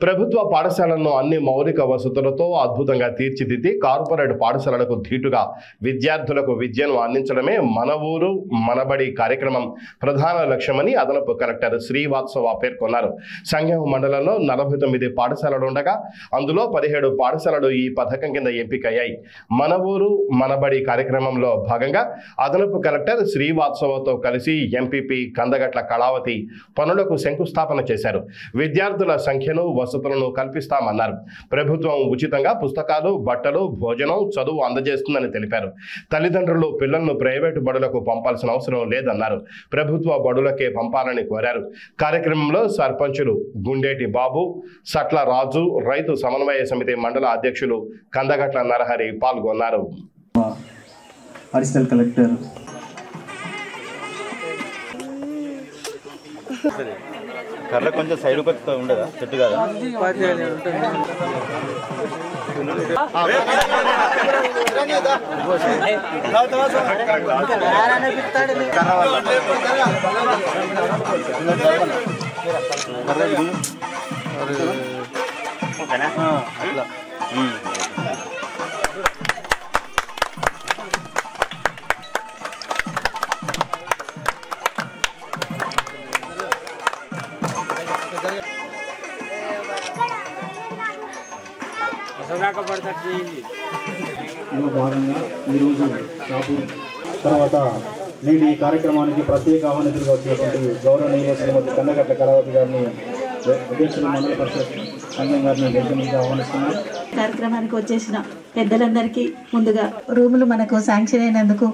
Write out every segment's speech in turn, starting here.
ప్రభుత్వ పాఠశాలలను అన్ని మౌలిక వసతులతో అద్భుతంగా తీర్చిదిద్ది కార్పొరేట్ పాఠశాలలకు ధీటుగా విద్యార్థులకు విద్యను అందించడమే మన ఊరు మనబడి కార్యక్రమం ప్రధాన లక్ష్యమని అదనపు కలెక్టర్ శ్రీవాత్సవ పేర్కొన్నారు. సంగెం మండలంలో 49 పాఠశాలలు ఉండగా అందులో 17 పాఠశాలలు ఈ పథకం కింద ఎంపికయ్యాయి. మన ఊరు మనబడి కార్యక్రమంలో భాగంగా అదనపు కలెక్టర్ శ్రీవాత్సవతో కలిసి ఎంపీపీ కందగట్ల కళావతి పనులకు శంకుస్థాపన చేశారు. విద్యార్థుల సంఖ్యను వసతులను కల్పిస్తామన్నారు. ప్రభుత్వం ఉచితంగా పుస్తకాలు, బట్టలు, భోజనం, చదువు అందజేస్తుందని తెలిపారు. తల్లిదండ్రులు పిల్లలను ప్రైవేటు బడులకు పంపాల్సిన అవసరం లేదన్నారు. ప్రభుత్వ బడులకే పంపాలని కోరారు. కార్యక్రమంలో సర్పంచులు గుండేటి బాబు, సట్ల రాజు, రైతు సమన్వయ సమితి మండల అధ్యక్షులు కందగట్ల నరహరి పాల్గొన్నారు. అడిషనల్ కలెక్టర్ కర్ర కొంచెం సైడ్ కొత్త ఉండదా చెట్టు కదా అట్లా భాగంగా ఈరోజు షాపూర్ తర్వాత నేడు ఈ కార్యక్రమానికి ప్రత్యేక ఆహ్వానితులుగా వచ్చినటువంటి గౌరవనీయ శ్రీమతి కందగట్ల కళావతి గారిని అధ్యక్షులు మండల పరిషత్ సంఘం గారిని వేదికగా ఆహ్వానిస్తున్నాం. కార్యక్రమానికి వచ్చేసిన పెద్దలందరికీ ముందుగా రూములు మనకు శాంక్షన్ అయినందుకు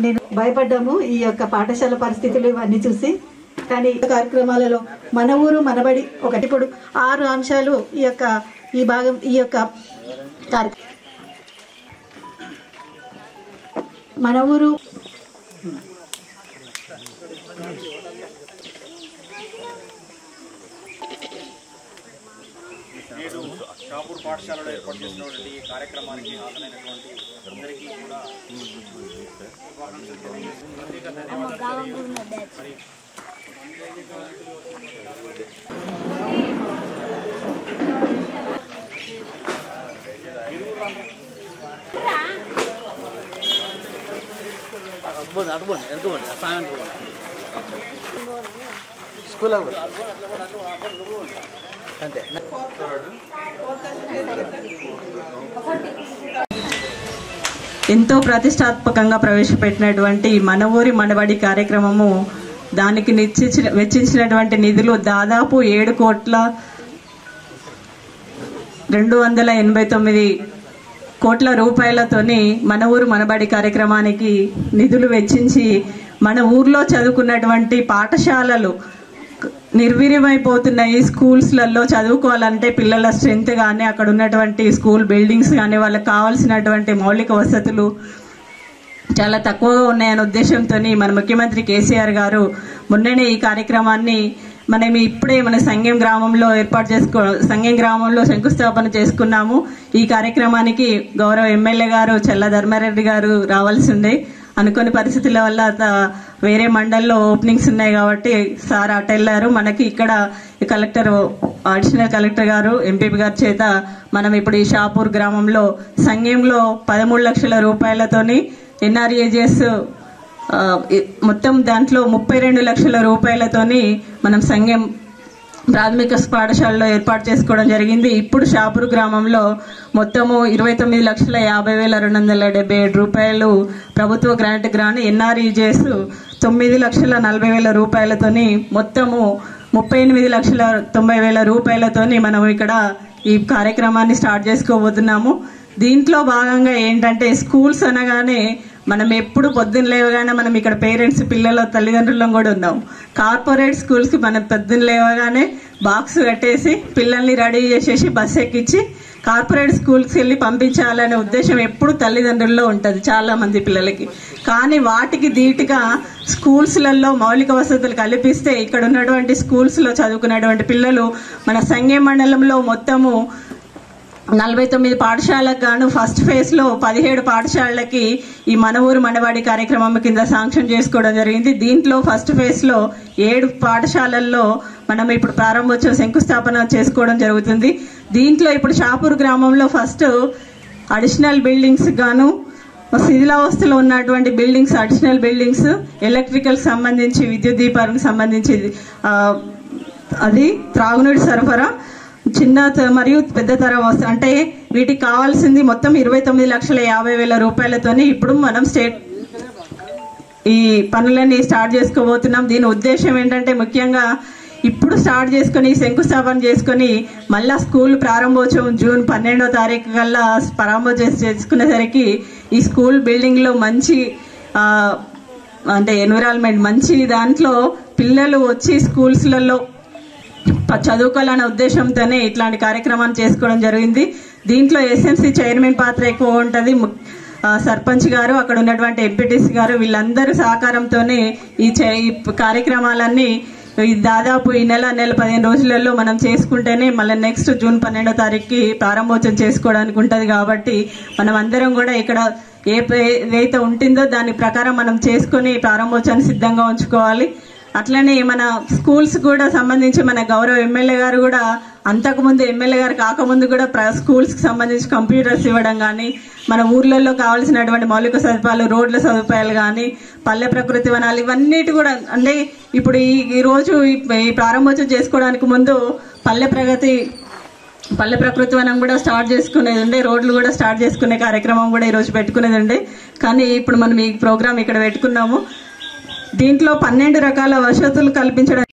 నేను భయపడ్డాము. ఈ యొక్క పాఠశాల పరిస్థితులు ఇవన్నీ చూసి, కానీ కార్యక్రమాలలో మన ఊరు మనబడి ఒకటి ఇప్పుడు 6 అంశాలు ఈ యొక్క మన ఊరు నేడు షాపూర్ పాఠశాలలో ఏర్పాటు చేసినటువంటి ఈ కార్యక్రమానికి హాజరైనటువంటి అందరికీ కూడా ప్రత్యేక ధన్యవాదాలు. స్కూల్ అంతే ఎంతో ప్రతిష్టాత్మకంగా ప్రవేశపెట్టినటువంటి మన ఊరి మనబడి కార్యక్రమము దానికి వెచ్చించినటువంటి నిధులు దాదాపు 7,289 కోట్ల రూపాయలతోని మన ఊరు మనబడి కార్యక్రమానికి నిధులు వెచ్చించి మన ఊర్లో చదువుకున్నటువంటి పాఠశాలలు నిర్వీర్యమైపోతున్నాయి. స్కూల్స్లలో చదువుకోవాలంటే పిల్లల స్ట్రెంత్ కానీ అక్కడ ఉన్నటువంటి స్కూల్ బిల్డింగ్స్ కానీ వాళ్ళకి కావాల్సినటువంటి మౌలిక వసతులు చాలా తక్కువగా ఉన్నాయనే ఉద్దేశంతో మన ముఖ్యమంత్రి కేసీఆర్ గారు మొన్ననే ఈ కార్యక్రమాన్ని మనం ఇప్పుడే మన సంగెం గ్రామంలో శంకుస్థాపన చేసుకున్నాము. ఈ కార్యక్రమానికి గౌరవ ఎమ్మెల్యే గారు చల్ల ధర్మారెడ్డి గారు రావాల్సి ఉండే, అనుకోని పరిస్థితుల వల్ల వేరే మండల్లో ఓపెనింగ్స్ ఉన్నాయి కాబట్టి సార్ అటు వెళ్ళారు. మనకి ఇక్కడ అడిషనల్ కలెక్టర్ గారు ఎంపీపీ గారి చేత మనం ఇప్పుడు ఈ షాపూర్ గ్రామంలో సంగెంలో 13 లక్షల రూపాయలతోని ఎన్ఆర్ఏజెస్ మొత్తం దాంట్లో 32 లక్షల రూపాయలతోని మనం సంగెం ప్రాథమిక పాఠశాలలో ఏర్పాటు చేసుకోవడం జరిగింది. ఇప్పుడు షాపూర్ గ్రామంలో మొత్తము 29,50,277 రూపాయలు ప్రభుత్వ గ్రాంట్ ఎన్ఆర్ఈజెస్ 9,40,000 రూపాయలతోని మొత్తము 38,90,000 రూపాయలతోని మనం ఇక్కడ ఈ కార్యక్రమాన్ని స్టార్ట్ చేసుకోబోతున్నాము. దీంట్లో భాగంగా ఏంటంటే స్కూల్స్ అనగానే మనం ఎప్పుడు పొద్దున్న లేవగానే మనం ఇక్కడ పేరెంట్స్ పిల్లల తల్లిదండ్రులం కూడా ఉన్నాం. కార్పొరేట్ స్కూల్స్కి మనం పొద్దున్న లేవగానే బాక్స్ కట్టేసి పిల్లల్ని రెడీ చేసేసి బస్ ఎక్కించి కార్పొరేట్ స్కూల్స్కి వెళ్ళి పంపించాలనే ఉద్దేశం ఎప్పుడు తల్లిదండ్రుల్లో ఉంటుంది చాలా మంది పిల్లలకి. కానీ వాటికి ధీటుగా స్కూల్స్లలో మౌలిక వసతులు కల్పిస్తే ఇక్కడ ఉన్నటువంటి స్కూల్స్లో చదువుకున్నటువంటి పిల్లలు మన సంగెం మండలంలో మొత్తము 49 పాఠశాలకు గాను ఫస్ట్ ఫేజ్ లో 17 పాఠశాలలకి ఈ మన ఊరు మనబడి కార్యక్రమం కింద శాంక్షన్ చేసుకోవడం జరిగింది. దీంట్లో ఫస్ట్ ఫేజ్ లో 7 పాఠశాలల్లో మనం ఇప్పుడు ప్రారంభోత్సవ శంకుస్థాపన చేసుకోవడం జరుగుతుంది. దీంట్లో ఇప్పుడు షాపూర్ గ్రామంలో ఫస్ట్ అడిషనల్ బిల్డింగ్స్ గాను శిథిలావస్థలో ఉన్నటువంటి బిల్డింగ్స్, అడిషనల్ బిల్డింగ్స్, ఎలక్ట్రికల్ సంబంధించి విద్యుత్ దీపాలకు సంబంధించి అది త్రాగునీటి సరఫరా, చిన్న మరియు పెద్ద తరం అంటే వీటికి కావాల్సింది మొత్తం 29,50,000 రూపాయలతోని ఇప్పుడు మనం ఈ పనులన్నీ స్టార్ట్ చేసుకోబోతున్నాం. దీని ఉద్దేశం ఏంటంటే ముఖ్యంగా ఇప్పుడు స్టార్ట్ చేసుకుని శంకుస్థాపన చేసుకుని మళ్ళా స్కూల్ ప్రారంభోత్సవం జూన్ 12వ తారీఖు కల్లా ప్రారంభోత్సవం చేసుకునేసరికి ఈ స్కూల్ బిల్డింగ్ లో మంచి అంటే ఎన్విరాన్మెంట్ మంచి దాంట్లో పిల్లలు వచ్చి స్కూల్స్లలో చదువుకోవాలనే ఉద్దేశంతోనే ఇట్లాంటి కార్యక్రమాన్ని చేసుకోవడం జరిగింది. దీంట్లో ఎస్ఎంసీ చైర్మన్ పాత్ర ఎక్కువ ఉంటుంది. సర్పంచ్ గారు, అక్కడ ఉన్నటువంటి ఎంపీటీసీ గారు వీళ్ళందరూ సహకారంతోనే ఈ కార్యక్రమాలన్నీ దాదాపు ఈ నెల 15 రోజులలో మనం చేసుకుంటేనే మళ్ళీ నెక్స్ట్ జూన్ 12వ తారీఖుకి ప్రారంభోత్సవం చేసుకోవడానికి ఉంటుంది. కాబట్టి మనం అందరం కూడా ఇక్కడ ఏదైతే ఉంటుందో దాని ప్రకారం మనం చేసుకుని ప్రారంభోత్సవాన్ని సిద్ధంగా ఉంచుకోవాలి. అట్లనే మన స్కూల్స్ కూడా సంబంధించి మన గౌరవ ఎమ్మెల్యే గారు కూడా అంతకుముందు ఎమ్మెల్యే గారు కాకముందు కూడా స్కూల్స్ కి సంబంధించి కంప్యూటర్స్ ఇవ్వడం కానీ, మన ఊర్లలో కావాల్సినటువంటి మౌలిక సదుపాయాలు, రోడ్ల సదుపాయాలు కానీ, పల్లె ప్రకృతి వనాలు ఇవన్నిటి కూడా అంటే ఇప్పుడు ఈ రోజు ఈ ప్రారంభోత్సవం చేసుకోవడానికి ముందు పల్లె ప్రకృతి వనం కూడా స్టార్ట్ చేసుకునేది ఉండే, రోడ్లు కూడా స్టార్ట్ చేసుకునే కార్యక్రమం కూడా ఈ రోజు పెట్టుకునేది ఉండే. కానీ ఇప్పుడు మనం ఈ ప్రోగ్రామ్ ఇక్కడ పెట్టుకున్నాము. దీంట్లో 12 రకాల వసతులు కల్పించడం